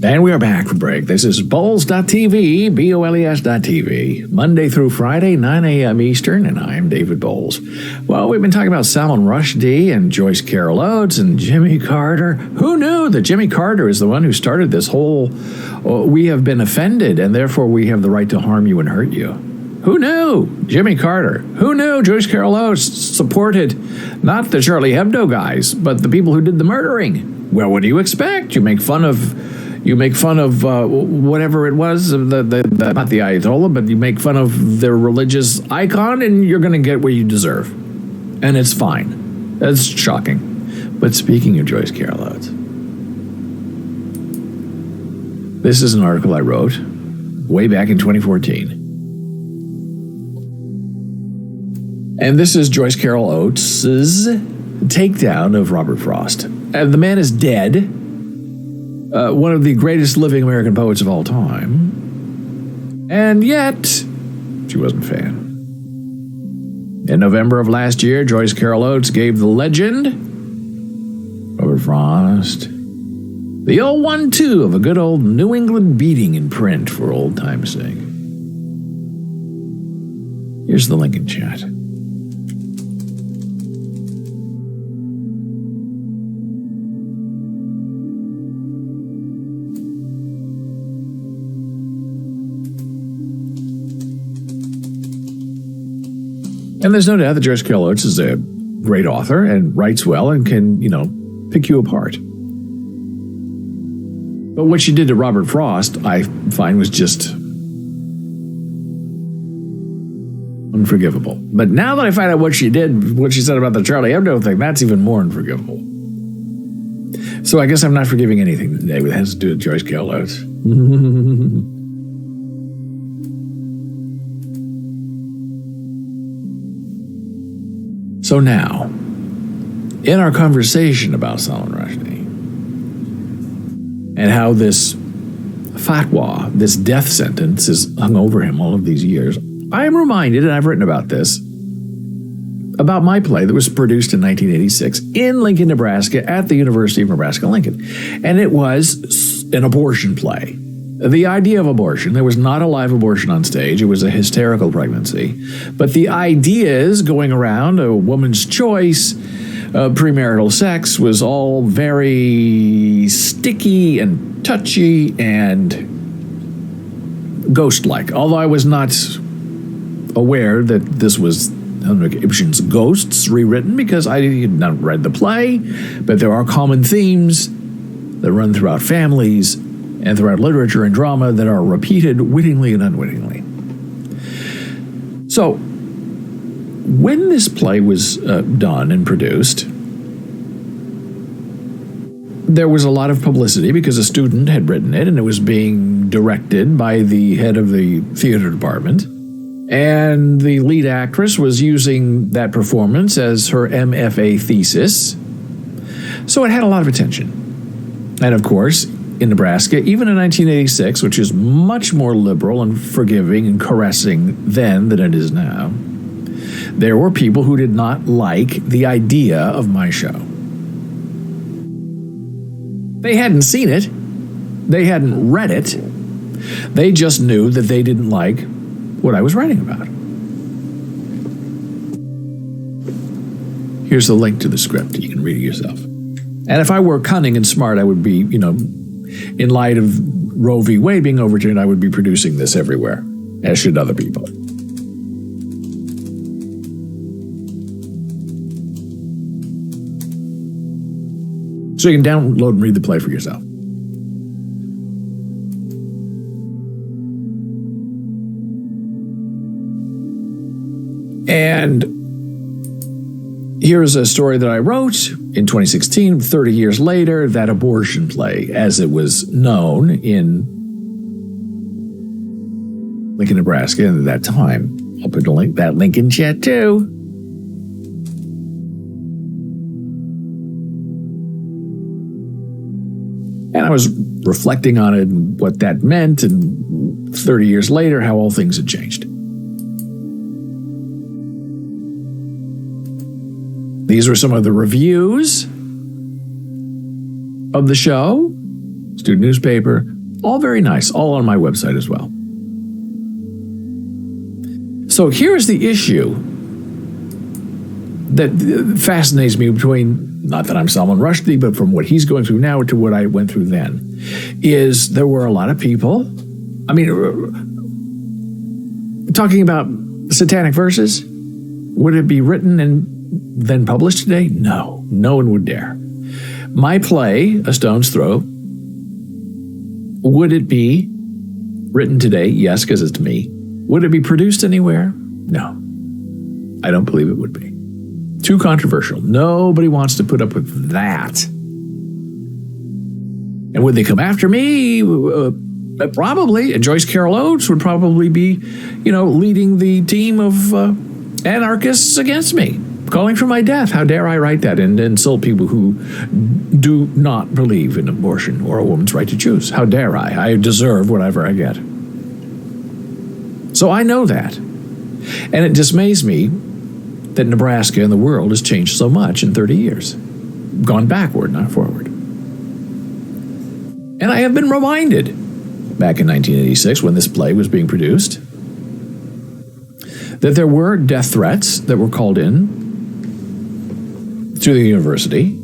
And we are back from break. This is Bowles.tv, BOLES.tv, Monday through Friday, 9 a.m. Eastern, and I'm David Bowles. Well, we've been talking about Salman Rushdie and Joyce Carol Oates and Jimmy Carter. Who knew that Jimmy Carter is the one who started this whole, we have been offended, and therefore we have the right to harm you and hurt you? Who knew? Jimmy Carter. Who knew Joyce Carol Oates supported not the Charlie Hebdo guys, but the people who did the murdering? Well, what do you expect? You make fun of whatever it was, not the Ayatollah, but you make fun of their religious icon, and you're going to get what you deserve. And it's fine. That's shocking. But speaking of Joyce Carol Oates, this is an article I wrote way back in 2014. And this is Joyce Carol Oates' takedown of Robert Frost. And the man is dead. One of the greatest living American poets of all time. And yet, she wasn't a fan. In November of last year, Joyce Carol Oates gave the legend, Robert Frost, the old 1-2 of a good old New England beating in print for old time's sake. Here's the link in chat. And there's no doubt that Joyce Carol Oates is a great author and writes well and can, pick you apart. But what she did to Robert Frost, I find, was just unforgivable. But now that I find out what she did, what she said about the Charlie Hebdo thing, that's even more unforgivable. So I guess I'm not forgiving anything today that has to do with Joyce Carol Oates. So now, in our conversation about Salman Rushdie and how this fatwa, this death sentence, is hung over him all of these years, I am reminded, and I've written about this, about my play that was produced in 1986 in Lincoln, Nebraska, at the University of Nebraska-Lincoln. And it was an abortion play. The idea of abortion, there was not a live abortion on stage, it was a hysterical pregnancy. But the ideas going around, a woman's choice, premarital sex, was all very sticky and touchy and ghost-like. Although I was not aware that this was Henrik Ibsen's Ghosts rewritten, because I had not read the play, but there are common themes that run throughout families and throughout literature and drama that are repeated wittingly and unwittingly. So, when this play was done and produced, there was a lot of publicity because a student had written it, and it was being directed by the head of the theater department. And the lead actress was using that performance as her MFA thesis. So it had a lot of attention. And of course, in Nebraska, even in 1986, which is much more liberal and forgiving and caressing then than it is now, there were people who did not like the idea of my show. They hadn't seen it. They hadn't read it. They just knew that they didn't like what I was writing about. Here's the link to the script. You can read it yourself. And if I were cunning and smart, I would be, in light of Roe v. Wade being overturned, I would be producing this everywhere, as should other people. So you can download and read the play for yourself. And here's a story that I wrote in 2016, 30 years later, that abortion play, as it was known in Lincoln, Nebraska, at that time. I'll put that link in chat too. And I was reflecting on it and what that meant, and 30 years later, how all things had changed. These were some of the reviews of the show. Student newspaper, All very nice, all on my website as well. So here's the issue that fascinates me between, not that I'm Salman Rushdie, but from what he's going through now to what I went through then, is there were a lot of people, talking about satanic verses. Would it be written and then published today? No, no one would dare. My play, A Stone's Throw, would it be written today? Yes, because it's me. Would it be produced anywhere? No, I don't believe it would be. Too controversial. Nobody wants to put up with that. And would they come after me? Probably. Joyce Carol Oates would probably be, leading the team of anarchists against me, calling for my death. How dare I write that and insult people who do not believe in abortion or a woman's right to choose? How dare I? I deserve whatever I get. So I know that. And it dismays me that Nebraska and the world has changed so much in 30 years. Gone backward, not forward. And I have been reminded, back in 1986, when this play was being produced, that there were death threats that were called in to the university.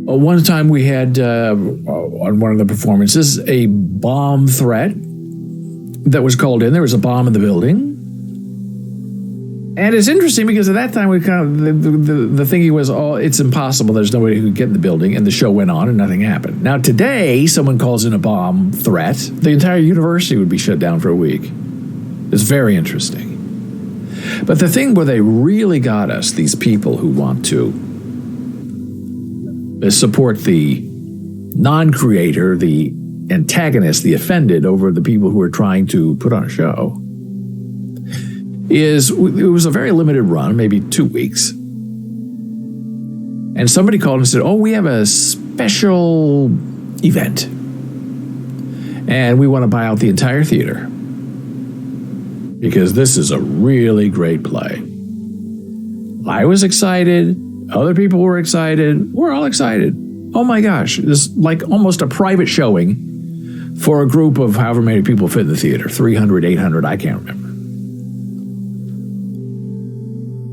One time we had, on one of the performances, a bomb threat that was called in. There was a bomb in the building. And it's interesting because at that time, we kind of the thinking was, it's impossible. There's nobody who could get in the building. And the show went on and nothing happened. Now today, someone calls in a bomb threat. The entire university would be shut down for a week. It's very interesting. But the thing where they really got us, these people who want to support the non-creator, the antagonist, the offended over the people who are trying to put on a show, it was a very limited run, maybe 2 weeks. And somebody called and said, we have a special event. And we want to buy out the entire theater, because this is a really great play. I was excited. Other people were excited. We're all excited. Oh my gosh, it's like almost a private showing for a group of however many people fit in the theater, 300, 800, I can't remember.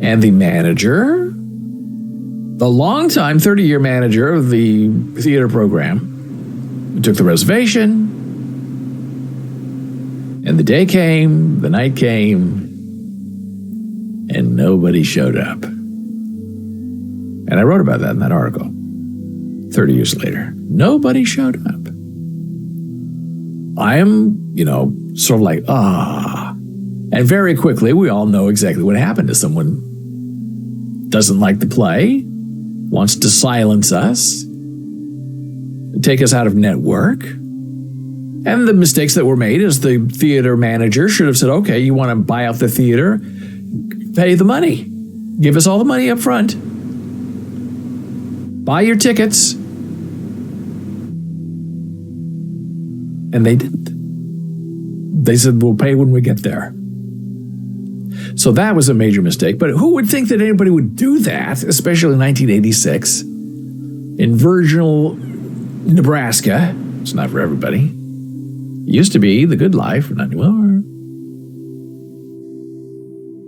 And the manager, the longtime 30-year manager of the theater program, took the reservation. And the day came, the night came, and nobody showed up. And I wrote about that in that article 30 years later. Nobody showed up. I am, sort of like, And very quickly, we all know exactly what happened to someone. Doesn't like the play, wants to silence us, take us out of network. And the mistakes that were made is the theater manager should have said, okay, you want to buy out the theater, pay the money. Give us all the money up front. Buy your tickets. And they didn't. They said, we'll pay when we get there. So that was a major mistake. But who would think that anybody would do that, especially in 1986, in virginal Nebraska? It's not for everybody. It used to be the good life, not anymore.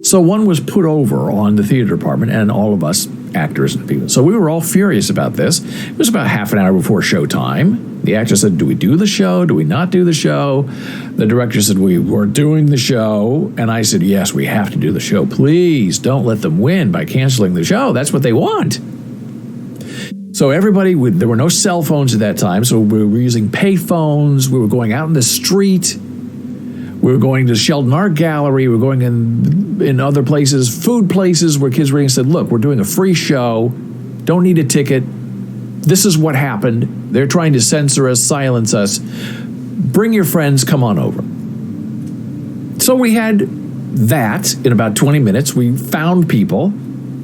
So one was put over on the theater department and all of us actors and people. So we were all furious about this. It was about half an hour before showtime. The actor said, do we do the show? Do we not do the show? The director said, we were doing the show. And I said, yes, we have to do the show. Please don't let them win by canceling the show. That's what they want. So everybody, there were no cell phones at that time, so we were using pay phones. We were going out in the street. We were going to Sheldon Art Gallery. We were going in other places, food places where kids were and said, look, we're doing a free show. Don't need a ticket. This is what happened. They're trying to censor us, silence us. Bring your friends, come on over. So we had that in about 20 minutes. We found people,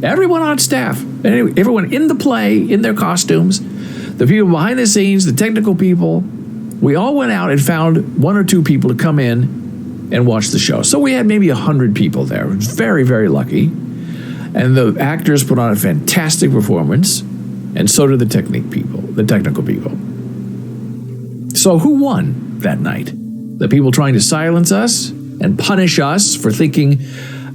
everyone on staff, everyone in the play, in their costumes, the people behind the scenes, the technical people. We all went out and found one or two people to come in and watch the show. So we had maybe 100 people there. It was very, very lucky. And the actors put on a fantastic performance, and so did the technical people. So who won that night? The people trying to silence us and punish us for thinking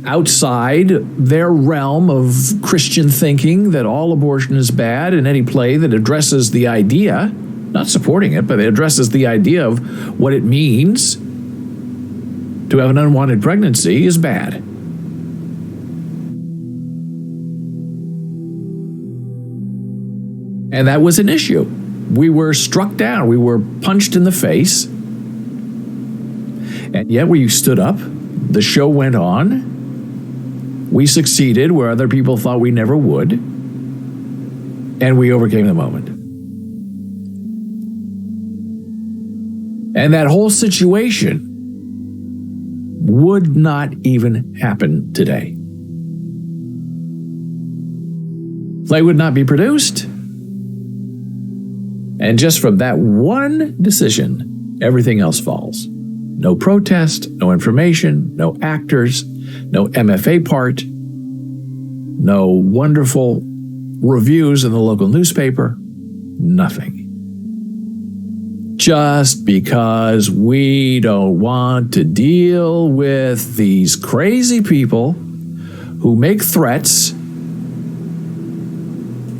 outside their realm of Christian thinking that all abortion is bad, and any play that addresses the idea, not supporting it, but it addresses the idea of what it means to have an unwanted pregnancy is bad. And that was an issue. We were struck down. We were punched in the face. And yet we stood up. The show went on. We succeeded where other people thought we never would. And we overcame the moment. And that whole situation would not even happen today. Play would not be produced. And just from that one decision, everything else falls. No protest, no information, no actors, no MFA part, no wonderful reviews in the local newspaper, nothing. Just because we don't want to deal with these crazy people who make threats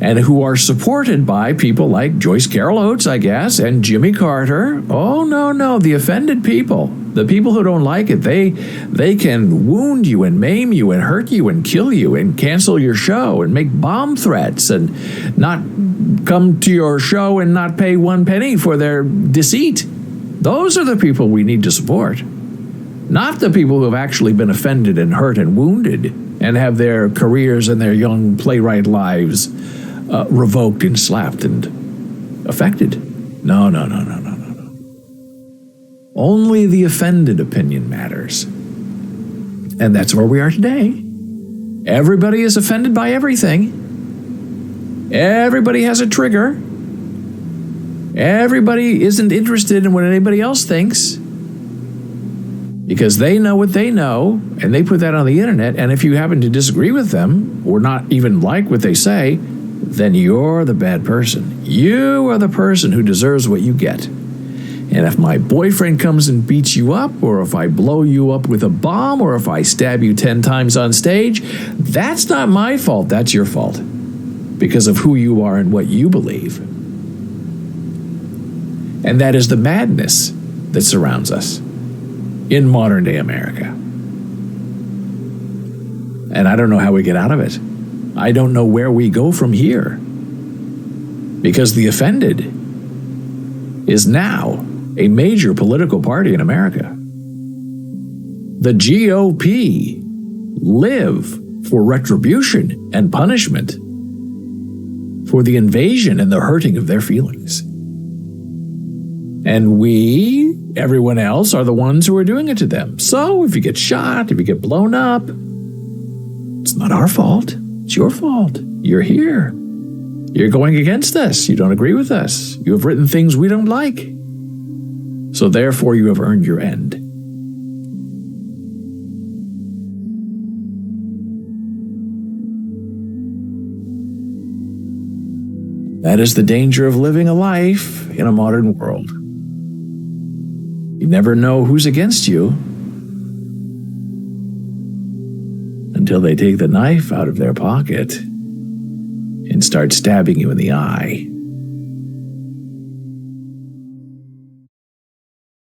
and who are supported by people like Joyce Carol Oates, I guess, and Jimmy Carter. Oh, no, the offended people, the people who don't like it, they can wound you and maim you and hurt you and kill you and cancel your show and make bomb threats and not come to your show and not pay 1 penny for their deceit. Those are the people we need to support, not the people who have actually been offended and hurt and wounded and have their careers and their young playwright lives revoked and slapped and affected. No. Only the offended opinion matters. And that's where we are today. Everybody is offended by everything. Everybody has a trigger. Everybody isn't interested in what anybody else thinks because they know what they know, and they put that on the internet. And if you happen to disagree with them or not even like what they say, then you're the bad person. You are the person who deserves what you get. And if my boyfriend comes and beats you up, or if I blow you up with a bomb, or if I stab you 10 times on stage, that's not my fault. That's your fault because of who you are and what you believe. And that is the madness that surrounds us in modern day America. And I don't know how we get out of it. I don't know where we go from here, because the offended is now a major political party in America. The GOP live for retribution and punishment for the invasion and the hurting of their feelings. And we, everyone else, are the ones who are doing it to them. So if you get shot, if you get blown up, it's not our fault. It's your fault. You're here. You're going against us. You don't agree with us. You have written things we don't like. So therefore, you have earned your end. That is the danger of living a life in a modern world. You never know who's against you until they take the knife out of their pocket and start stabbing you in the eye.